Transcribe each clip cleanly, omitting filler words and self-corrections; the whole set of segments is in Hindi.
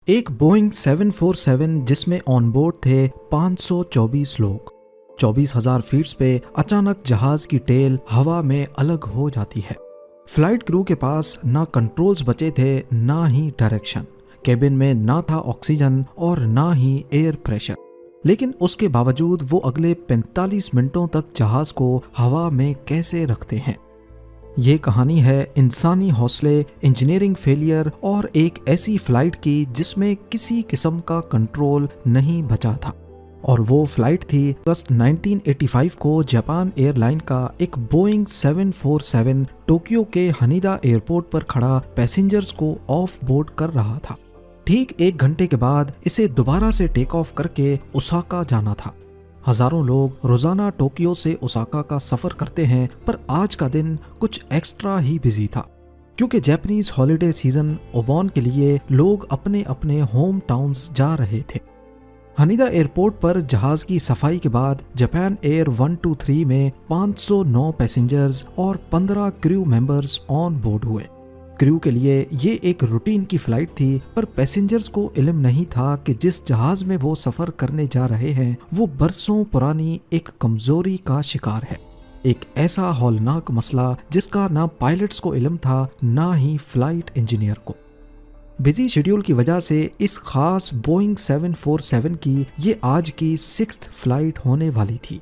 एक बोइंग 747 जिसमें ऑनबोर्ड थे 524 लोग। 24,000 फीट्स पे अचानक जहाज की टेल हवा में अलग हो जाती है। फ्लाइट क्रू के पास ना कंट्रोल्स बचे थे, ना ही डायरेक्शन। केबिन में ना था ऑक्सीजन और ना ही एयर प्रेशर। लेकिन उसके बावजूद वो अगले 45 मिनटों तक जहाज को हवा में कैसे रखते हैं। ये कहानी है इंसानी हौसले, इंजीनियरिंग फेलियर और एक ऐसी फ्लाइट की जिसमें किसी किस्म का कंट्रोल नहीं बचा था। और वो फ्लाइट थी अगस्त 1985 को जापान एयरलाइन का एक बोइंग 747 टोक्यो के हनीदा एयरपोर्ट पर खड़ा पैसेंजर्स को ऑफ बोर्ड कर रहा था। ठीक 1 घंटे के बाद इसे दोबारा से टेक ऑफ करके ओसाका जाना था। हजारों लोग रोजाना टोक्यो से ओसाका का सफर करते हैं, पर आज का दिन कुछ एक्स्ट्रा ही बिजी था क्योंकि जापानीज हॉलिडे सीजन ओबॉन के लिए लोग अपने अपने होम टाउन्स जा रहे थे। हनीदा एयरपोर्ट पर जहाज की सफाई के बाद जापान एयर 123 में 509 पैसेंजर्स और 15 क्रू मेंबर्स ऑन बोर्ड हुए। क्रू के लिए ये एक रूटीन की फ्लाइट थी, पर पैसेंजर्स को इल्म नहीं था कि जिस जहाज में वो सफर करने जा रहे हैं वो बरसों पुरानी एक कमजोरी का शिकार है। एक ऐसा हौलनाक मसला जिसका ना पायलट्स को इल्म था, ना ही फ्लाइट इंजीनियर को। बिजी शेड्यूल की वजह से इस खास बोइंग 747 की ये आज की 6th फ्लाइट होने वाली थी।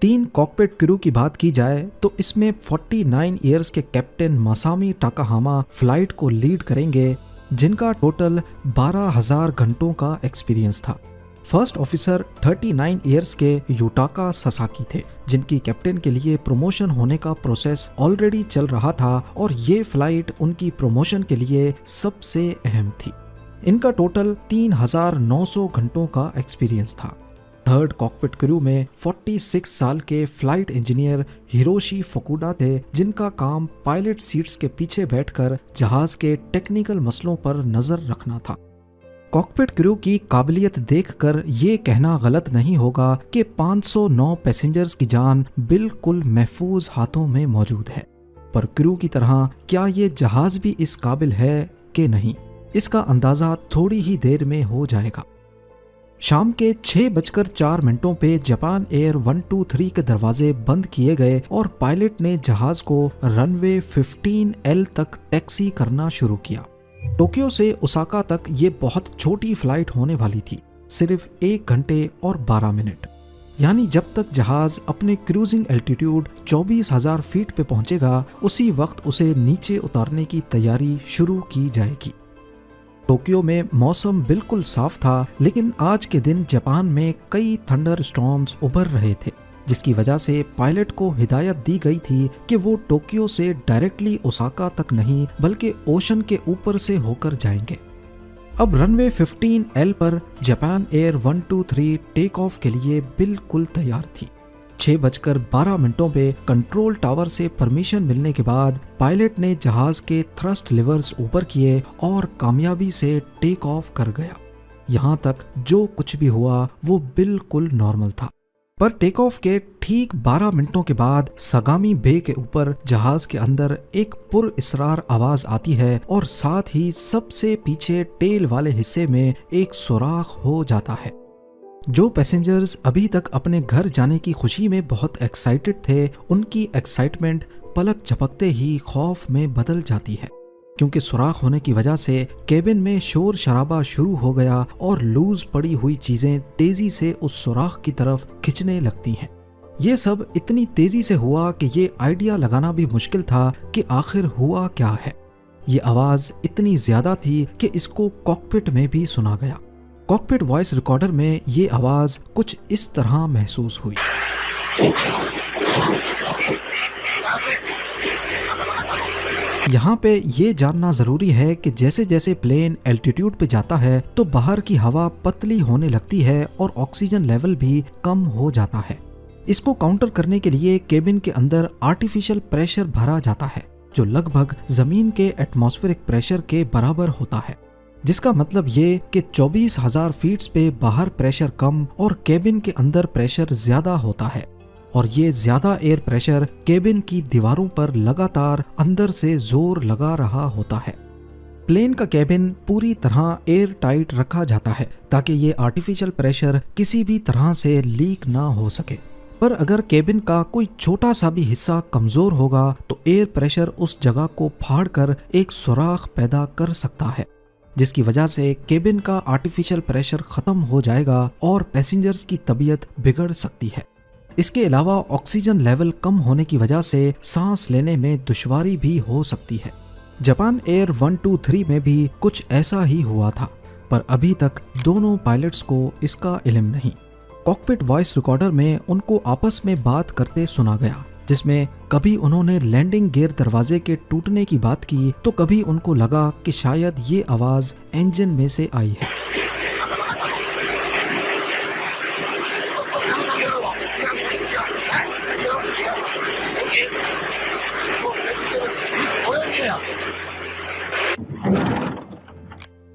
3 कॉकपिट क्रू की बात की जाए तो इसमें 49 ईयर्स के कैप्टन मासामी टाकाहामा फ्लाइट को लीड करेंगे, जिनका टोटल 12,000 घंटों का एक्सपीरियंस था। फर्स्ट ऑफिसर 39 ईयर्स के युटाका ससाकी थे, जिनकी कैप्टन के लिए प्रमोशन होने का प्रोसेस ऑलरेडी चल रहा था और ये फ्लाइट उनकी प्रमोशन के लिए सबसे अहम थी। इनका टोटल 3,900 घंटों का एक्सपीरियंस था। थर्ड कॉकपिट क्रू में 46 साल के फ्लाइट इंजीनियर हिरोशी फुकुडा थे, जिनका काम पायलट सीट्स के पीछे बैठकर जहाज के टेक्निकल मसलों पर नजर रखना था। कॉकपिट क्रू की काबिलियत देखकर ये कहना गलत नहीं होगा कि 509 पैसेंजर्स की जान बिल्कुल महफूज हाथों में मौजूद है। पर क्रू की तरह क्या ये जहाज भी इस काबिल है कि नहीं, इसका अंदाजा थोड़ी ही देर में हो जाएगा। शाम के 6:04 पे जापान एयर 123 के दरवाजे बंद किए गए और पायलट ने जहाज को रनवे 15L तक टैक्सी करना शुरू किया। टोक्यो से ओसाका तक ये बहुत छोटी फ्लाइट होने वाली थी, सिर्फ 1 घंटे और 12 मिनट। यानी जब तक जहाज अपने क्रूजिंग एल्टीट्यूड 24,000 फीट पे पहुंचेगा, उसी वक्त उसे नीचे उतारने की तैयारी शुरू की जाएगी। टोक्यो में मौसम बिल्कुल साफ था, लेकिन आज के दिन जापान में कई थंडर स्टॉर्म्स उभर रहे थे, जिसकी वजह से पायलट को हिदायत दी गई थी कि वो टोक्यो से डायरेक्टली ओसाका तक नहीं बल्कि ओशन के ऊपर से होकर जाएंगे। अब रनवे 15L पर जापान एयर 123 टेक ऑफ के लिए बिल्कुल तैयार थी। 6:12 पे कंट्रोल टावर से परमिशन मिलने के बाद पायलट ने जहाज के थ्रस्ट लिवर्स ऊपर किए और कामयाबी से टेक ऑफ कर गया। यहाँ तक जो कुछ भी हुआ वो बिल्कुल नॉर्मल था। पर टेक ऑफ के ठीक 12 मिनटों के बाद सगामी बे के ऊपर जहाज के अंदर एक पुरइसरार आवाज आती है और साथ ही सबसे पीछे टेल वाले हिस्से में एक सुराख हो जाता है। जो पैसेंजर्स अभी तक अपने घर जाने की खुशी में बहुत एक्साइटेड थे, उनकी एक्साइटमेंट पलक झपकते ही खौफ में बदल जाती है, क्योंकि सुराख होने की वजह से केबिन में शोर शराबा शुरू हो गया और लूज पड़ी हुई चीजें तेजी से उस सुराख की तरफ खिंचने लगती हैं। ये सब इतनी तेजी से हुआ कि ये आइडिया लगाना भी मुश्किल था कि आखिर हुआ क्या है। ये आवाज इतनी ज्यादा थी कि इसको कॉकपिट में भी सुना गया। कॉकपिट वॉइस रिकॉर्डर में ये आवाज कुछ इस तरह महसूस हुई। यहाँ पे ये जानना जरूरी है कि जैसे जैसे प्लेन एल्टीट्यूड पे जाता है तो बाहर की हवा पतली होने लगती है और ऑक्सीजन लेवल भी कम हो जाता है। इसको काउंटर करने के लिए केबिन के अंदर आर्टिफिशियल प्रेशर भरा जाता है, जो लगभग जमीन के एटमॉस्फेरिक प्रेशर के बराबर होता है, जिसका मतलब ये कि 24,000 फीट्स पे बाहर प्रेशर कम और केबिन के अंदर प्रेशर ज्यादा होता है। और ये ज्यादा एयर प्रेशर केबिन की दीवारों पर लगातार अंदर से जोर लगा रहा होता है। प्लेन का केबिन पूरी तरह एयर टाइट रखा जाता है ताकि ये आर्टिफिशियल प्रेशर किसी भी तरह से लीक ना हो सके। पर अगर केबिन का कोई छोटा सा भी हिस्सा कमजोर होगा तो एयर प्रेशर उस जगह को फाड़कर एक सुराख पैदा कर सकता है, जिसकी वजह से केबिन का आर्टिफिशियल प्रेशर खत्म हो जाएगा और पैसेंजर्स की तबीयत बिगड़ सकती है। इसके अलावा ऑक्सीजन लेवल कम होने की वजह से सांस लेने में दुश्वारी भी हो सकती है। जापान एयर 123 में भी कुछ ऐसा ही हुआ था, पर अभी तक दोनों पायलट्स को इसका इल्म नहीं। कॉकपिट वॉइस रिकॉर्डर में उनको आपस में बात करते सुना गया, जिसमें कभी उन्होंने लैंडिंग गियर दरवाजे के टूटने की बात की तो कभी उनको लगा कि शायद ये आवाज इंजन में से आई है।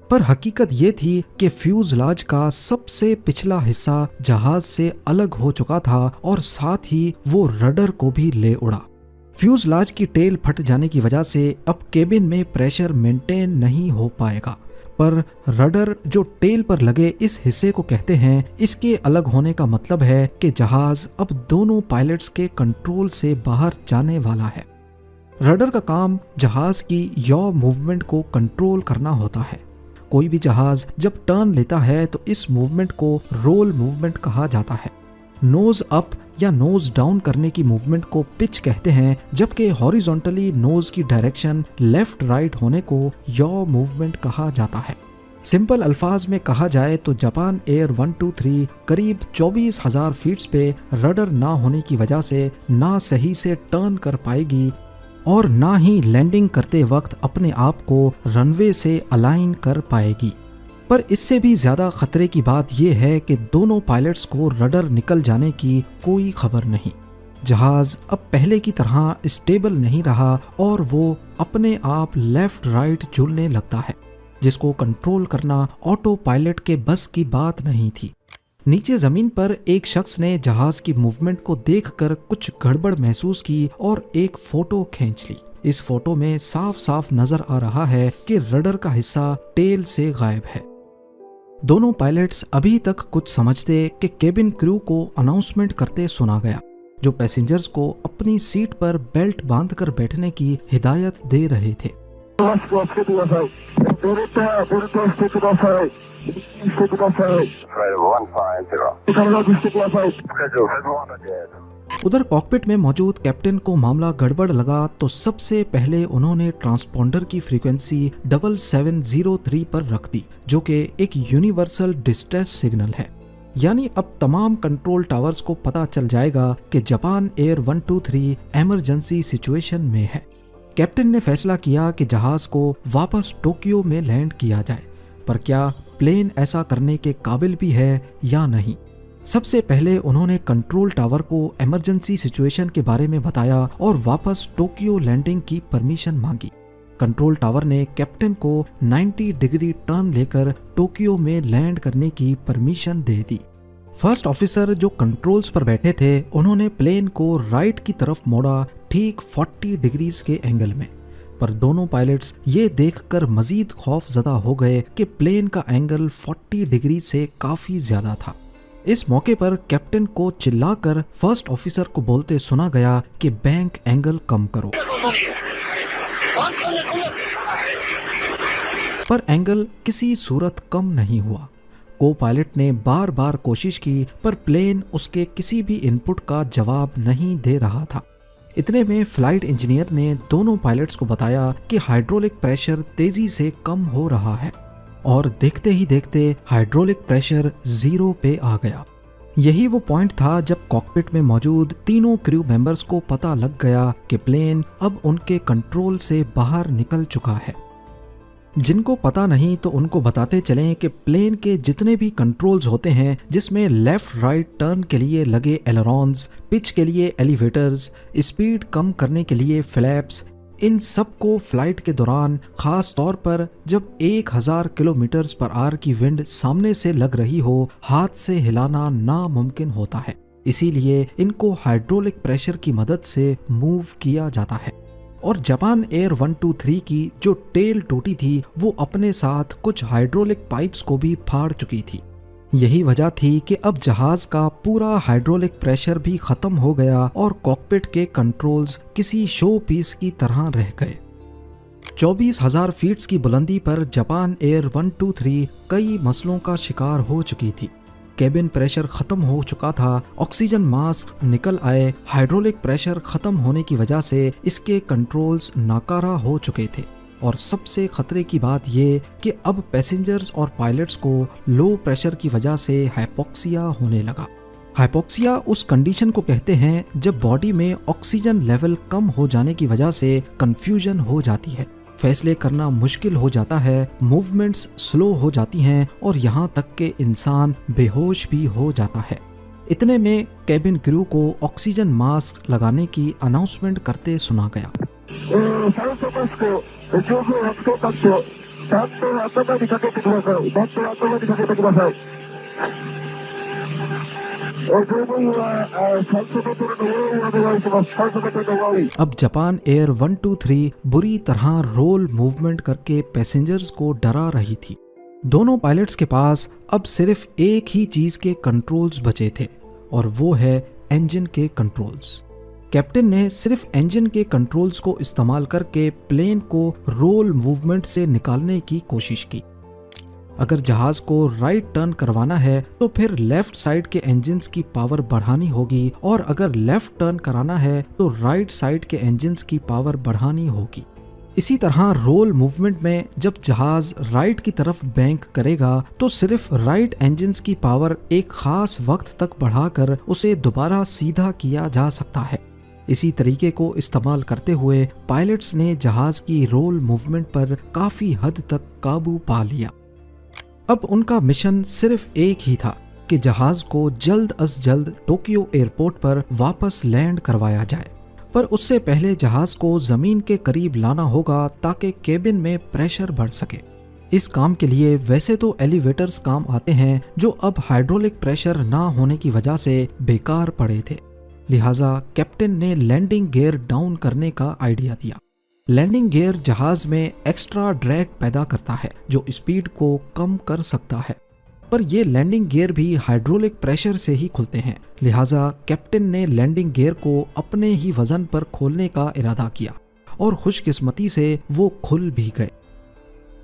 पर हकीकत ये थी कि फ्यूजलाज का सबसे पिछला हिस्सा जहाज से अलग हो चुका था और साथ ही वो रडर को भी ले उड़ा। फ्यूजलाज की टेल फट जाने की वजह से अब केबिन में प्रेशर मेंटेन नहीं हो पाएगा। पर रडर जो टेल पर लगे इस हिस्से को कहते हैं, इसके अलग होने का मतलब है कि जहाज अब दोनों पायलट्स के कंट्रोल से बाहर जाने वाला है। रडर का काम जहाज की यॉ मूवमेंट को कंट्रोल करना होता है। कोई भी जहाज जब टर्न लेता है तो इस मूवमेंट को रोल मूवमेंट कहा जाता है। नोज अप या नोज डाउन करने की मूवमेंट को पिच कहते हैं, जबकि हॉरिजॉन्टली नोज की डायरेक्शन लेफ्ट राइट होने को यॉ मूवमेंट कहा जाता है। सिंपल अल्फाज में कहा जाए तो जापान एयर 123 करीब 24,000 फीट पे रडर ना होने की वजह से ना सही से टर्न कर पाएगी और ना ही लैंडिंग करते वक्त अपने आप को रनवे से अलाइन कर पाएगी। पर इससे भी ज्यादा खतरे की बात यह है कि दोनों पायलट्स को रडर निकल जाने की कोई खबर नहीं। जहाज अब पहले की तरह स्टेबल नहीं रहा और वो अपने आप लेफ्ट राइट झूलने लगता है, जिसको कंट्रोल करना ऑटो पायलट के बस की बात नहीं थी। नीचे जमीन पर एक शख्स ने जहाज की मूवमेंट को देखकर कुछ गड़बड़ महसूस की और एक फोटो खींच ली। इस फोटो में साफ साफ नजर आ रहा है कि रडर का हिस्सा टेल से गायब है। दोनों पायलट्स अभी तक कुछ समझते कि केबिन क्रू को अनाउंसमेंट करते सुना गया, जो पैसेंजर्स को अपनी सीट पर बेल्ट बांधकर बैठने की हिदायत दे रहे थे। उधर कॉकपिट में मौजूद कैप्टन को मामला गड़बड़ लगा तो सबसे पहले उन्होंने ट्रांसपॉन्डर की फ्रीक्वेंसी 7703 पर रख दी, जो कि एक यूनिवर्सल डिस्ट्रेस सिग्नल है। यानी अब तमाम कंट्रोल टावर्स को पता चल जाएगा कि जापान एयर 123 इमरजेंसी सिचुएशन में है। कैप्टन ने फैसला किया कि जहाज को वापस टोक्यो में लैंड किया जाए, पर क्या प्लेन ऐसा करने के काबिल भी है या नहीं। सबसे पहले उन्होंने कंट्रोल टावर को इमरजेंसी सिचुएशन के बारे में बताया और वापस टोक्यो लैंडिंग की परमिशन मांगी। कंट्रोल टावर ने कैप्टन को 90 डिग्री टर्न लेकर टोक्यो में लैंड करने की परमिशन दे दी। फर्स्ट ऑफिसर जो कंट्रोल्स पर बैठे थे, उन्होंने प्लेन को राइट की तरफ मोड़ा, ठीक 40 डिग्रीज के एंगल में। पर दोनों पायलट्स ये देखकर मजीद खौफजदा हो गए कि प्लेन का एंगल 40 डिग्री से काफी ज्यादा था। इस मौके पर कैप्टन को चिल्लाकर फर्स्ट ऑफिसर को बोलते सुना गया कि बैंक एंगल कम करो। पर एंगल किसी सूरत कम नहीं हुआ। को पायलट ने बार बार कोशिश की, पर प्लेन उसके किसी भी इनपुट का जवाब नहीं दे रहा था। इतने में फ्लाइट इंजीनियर ने दोनों पायलट्स को बताया कि हाइड्रोलिक प्रेशर तेजी से कम हो रहा है और देखते ही देखते हाइड्रोलिक प्रेशर 0 पे आ गया। यही वो पॉइंट था जब कॉकपिट में मौजूद तीनों क्रू मेंबर्स को पता लग गया कि प्लेन अब उनके कंट्रोल से बाहर निकल चुका है। जिनको पता नहीं तो उनको बताते चलें कि प्लेन के जितने भी कंट्रोल्स होते हैं, जिसमें लेफ्ट राइट टर्न के लिए लगे एलरॉन्स, पिच के लिए एलिवेटर्स, स्पीड कम करने के लिए फ्लैप्स, इन सब को फ्लाइट के दौरान खास तौर पर जब 1000 किलोमीटर पर आवर की विंड सामने से लग रही हो, हाथ से हिलाना नामुमकिन होता है। इसीलिए इनको हाइड्रोलिक प्रेशर की मदद से मूव किया जाता है। और जापान एयर 123 की जो टेल टूटी थी वो अपने साथ कुछ हाइड्रोलिक पाइप्स को भी फाड़ चुकी थी। यही वजह थी कि अब जहाज का पूरा हाइड्रोलिक प्रेशर भी खत्म हो गया और कॉकपिट के कंट्रोल्स किसी शो पीस की तरह रह गए। 24,000 फीट की बुलंदी पर जापान एयर 123 कई मसलों का शिकार हो चुकी थी। केबिन प्रेशर खत्म हो चुका था, ऑक्सीजन मास्क निकल आए, हाइड्रोलिक प्रेशर खत्म होने की वजह से इसके कंट्रोल्स नाकारा हो चुके थे और सबसे खतरे की बात ये कि अब पैसेंजर्स और पायलट्स को लो प्रेशर की वजह से हाइपोक्सिया होने लगा। हाइपोक्सिया उस कंडीशन को कहते हैं जब बॉडी में ऑक्सीजन लेवल कम हो जाने की वजह से कंफ्यूजन हो जाती है, फैसले करना मुश्किल हो जाता है, मूवमेंट्स स्लो हो जाती हैं और यहाँ तक कि इंसान बेहोश भी हो जाता है। इतने में कैबिन क्रू को ऑक्सीजन मास्क लगाने की अनाउंसमेंट करते सुना गया। अब जापान एयर 123 बुरी तरह रोल मूवमेंट करके पैसेंजर्स को डरा रही थी। दोनों पायलट्स के पास अब सिर्फ एक ही चीज के कंट्रोल्स बचे थे और वो है इंजन के कंट्रोल्स। कैप्टन ने सिर्फ इंजन के कंट्रोल्स को इस्तेमाल करके प्लेन को रोल मूवमेंट से निकालने की कोशिश की। अगर जहाज को राइट टर्न करवाना है तो फिर लेफ्ट साइड के इंजन्स की पावर बढ़ानी होगी और अगर लेफ्ट टर्न कराना है तो राइट साइड के इंजन्स की पावर बढ़ानी होगी। इसी तरह रोल मूवमेंट में जब जहाज राइट की तरफ बैंक करेगा तो सिर्फ राइट इंजन्स की पावर एक खास वक्त तक बढ़ाकर उसे दोबारा सीधा किया जा सकता है। इसी तरीके को इस्तेमाल करते हुए पायलट्स ने जहाज की रोल मूवमेंट पर काफी हद तक काबू पा लिया। अब उनका मिशन सिर्फ एक ही था कि जहाज को जल्द अज जल्द टोक्यो एयरपोर्ट पर वापस लैंड करवाया जाए, पर उससे पहले जहाज को जमीन के करीब लाना होगा ताकि केबिन में प्रेशर बढ़ सके। इस काम के लिए वैसे तो एलिवेटर्स काम आते हैं जो अब हाइड्रोलिक प्रेशर ना होने की वजह से बेकार पड़े थे, लिहाजा कैप्टन ने लैंडिंग गियर डाउन करने का आइडिया दिया। लैंडिंग गियर जहाज में एक्स्ट्रा ड्रैग पैदा करता है जो स्पीड को कम कर सकता है, पर ये लैंडिंग गियर भी हाइड्रोलिक प्रेशर से ही खुलते हैं, लिहाजा कैप्टन ने लैंडिंग गियर को अपने ही वजन पर खोलने का इरादा किया और खुशकिस्मती से वो खुल भी गए।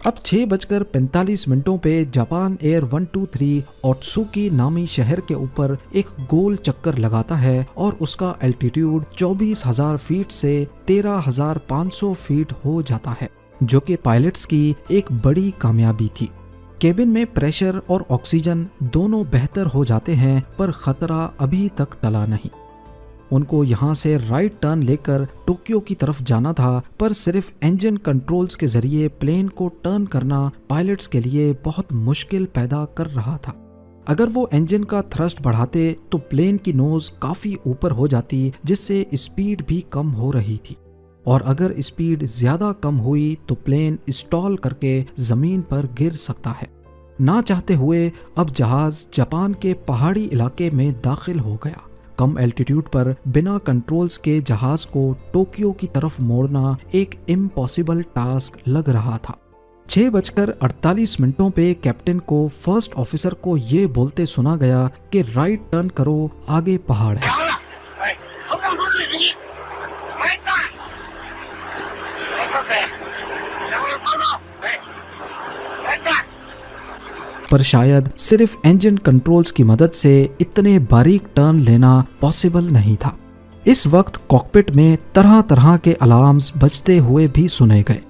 अब 6:45 पे जापान एयर 123 ओत्सुकी नामी शहर के ऊपर एक गोल चक्कर लगाता है और उसका एल्टीट्यूड 24,000 फीट से 13,500 फीट हो जाता है, जो कि पायलट्स की एक बड़ी कामयाबी थी। केबिन में प्रेशर और ऑक्सीजन दोनों बेहतर हो जाते हैं, पर खतरा अभी तक टला नहीं। उनको यहाँ से राइट टर्न लेकर टोक्यो की तरफ जाना था, पर सिर्फ इंजन कंट्रोल्स के जरिए प्लेन को टर्न करना पायलट्स के लिए बहुत मुश्किल पैदा कर रहा था। अगर वो इंजन का थ्रस्ट बढ़ाते तो प्लेन की नोज काफी ऊपर हो जाती, जिससे स्पीड भी कम हो रही थी, और अगर स्पीड ज्यादा कम हुई तो प्लेन स्टॉल करके जमीन पर गिर सकता है। ना चाहते हुए अब जहाज जापान के पहाड़ी इलाके में दाखिल हो गया। कम एल्टीट्यूड पर बिना कंट्रोल्स के जहाज को टोक्यो की तरफ मोड़ना एक इम्पॉसिबल टास्क लग रहा था। 6:48 पे कैप्टन को फर्स्ट ऑफिसर को ये बोलते सुना गया कि राइट टर्न करो, आगे पहाड़ है। पर शायद सिर्फ इंजन कंट्रोल्स की मदद से इतने बारीक टर्न लेना पॉसिबल नहीं था। इस वक्त कॉकपिट में तरह तरह के अलार्म्स बजते हुए भी सुने गए।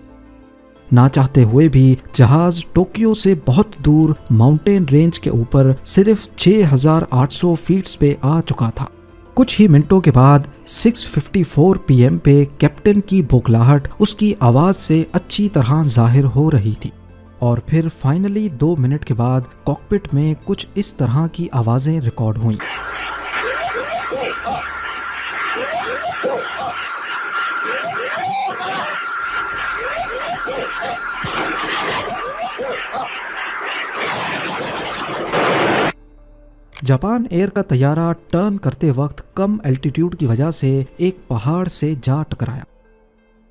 ना चाहते हुए भी जहाज टोक्यो से बहुत दूर माउंटेन रेंज के ऊपर सिर्फ 6,800 फीट पे आ चुका था। कुछ ही मिनटों के बाद 6:54 PM पे कैप्टन की बौखलाहट उसकी आवाज से अच्छी तरह जाहिर हो रही थी, और फिर फाइनली 2 मिनट के बाद कॉकपिट में कुछ इस तरह की आवाजें रिकॉर्ड हुईं। जापान एयर का तैयारा टर्न करते वक्त कम एल्टीट्यूड की वजह से एक पहाड़ से जा टकराया।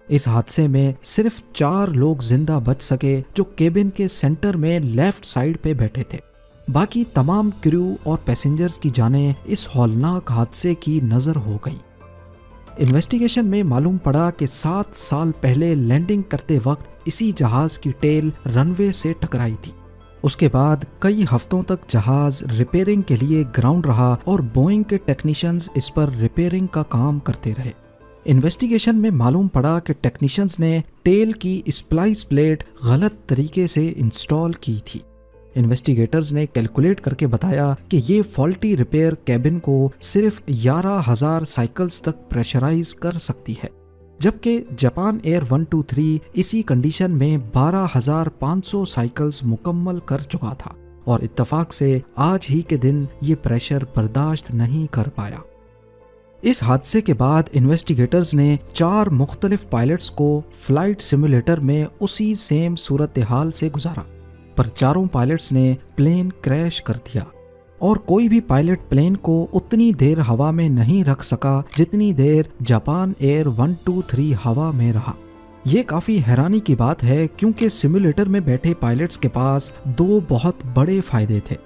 इस हादसे में सिर्फ 4 लोग जिंदा बच सके जो केबिन के सेंटर में लेफ्ट साइड पे बैठे थे। बाकी तमाम क्रू और पैसेंजर्स की जानें इस हौलनाक हादसे की नजर हो गई। इन्वेस्टिगेशन में मालूम पड़ा कि 7 साल पहले लैंडिंग करते वक्त इसी जहाज की टेल रनवे से टकराई थी। उसके बाद कई हफ्तों तक जहाज रिपेयरिंग के लिए ग्राउंड रहा और बोइंग के टेक्नीशियंस इस पर रिपेयरिंग का काम करते रहे। इन्वेस्टिगेशन में मालूम पड़ा कि टेक्नीशियंस ने टेल की स्प्लाइस प्लेट गलत तरीके से इंस्टॉल की थी। इन्वेस्टिगेटर्स ने कैलकुलेट करके बताया कि ये फॉल्टी रिपेयर कैबिन को सिर्फ 11,000 साइकिल्स तक प्रेशराइज कर सकती है, जबकि जापान एयर 123 इसी कंडीशन में 12,500 साइकिल्स मुकम्मल कर चुका था और इत्तेफाक से आज ही के दिन ये प्रेशर बर्दाश्त नहीं कर पाया। इस हादसे के बाद इन्वेस्टिगेटर्स ने 4 मुख्तलिफ पायलट्स को फ्लाइट सिमुलेटर में उसी सेम सूरत हाल से गुजारा, पर चारों पायलट्स ने प्लेन क्रैश कर दिया और कोई भी पायलट प्लेन को उतनी देर हवा में नहीं रख सका जितनी देर जापान एयर 123 हवा में रहा। ये काफ़ी हैरानी की बात है क्योंकि सिमुलेटर में बैठे पायलट्स के पास 2 बहुत बड़े फायदे थे।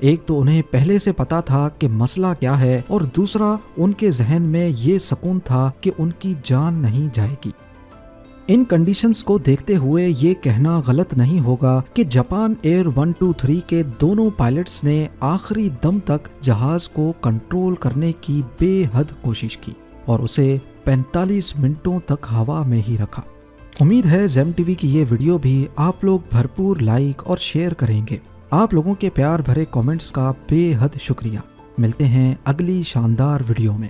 एक तो उन्हें पहले से पता था कि मसला क्या है और दूसरा उनके जहन में ये सुकून था कि उनकी जान नहीं जाएगी। इन कंडीशंस को देखते हुए ये कहना गलत नहीं होगा कि जापान एयर 123 के दोनों पायलट्स ने आखिरी दम तक जहाज को कंट्रोल करने की बेहद कोशिश की और उसे 45 मिनटों तक हवा में ही रखा। उम्मीद है ज़ेम टीवी की ये वीडियो भी आप लोग भरपूर लाइक और शेयर करेंगे। आप लोगों के प्यार भरे कमेंट्स का बेहद शुक्रिया। मिलते हैं अगली शानदार वीडियो में।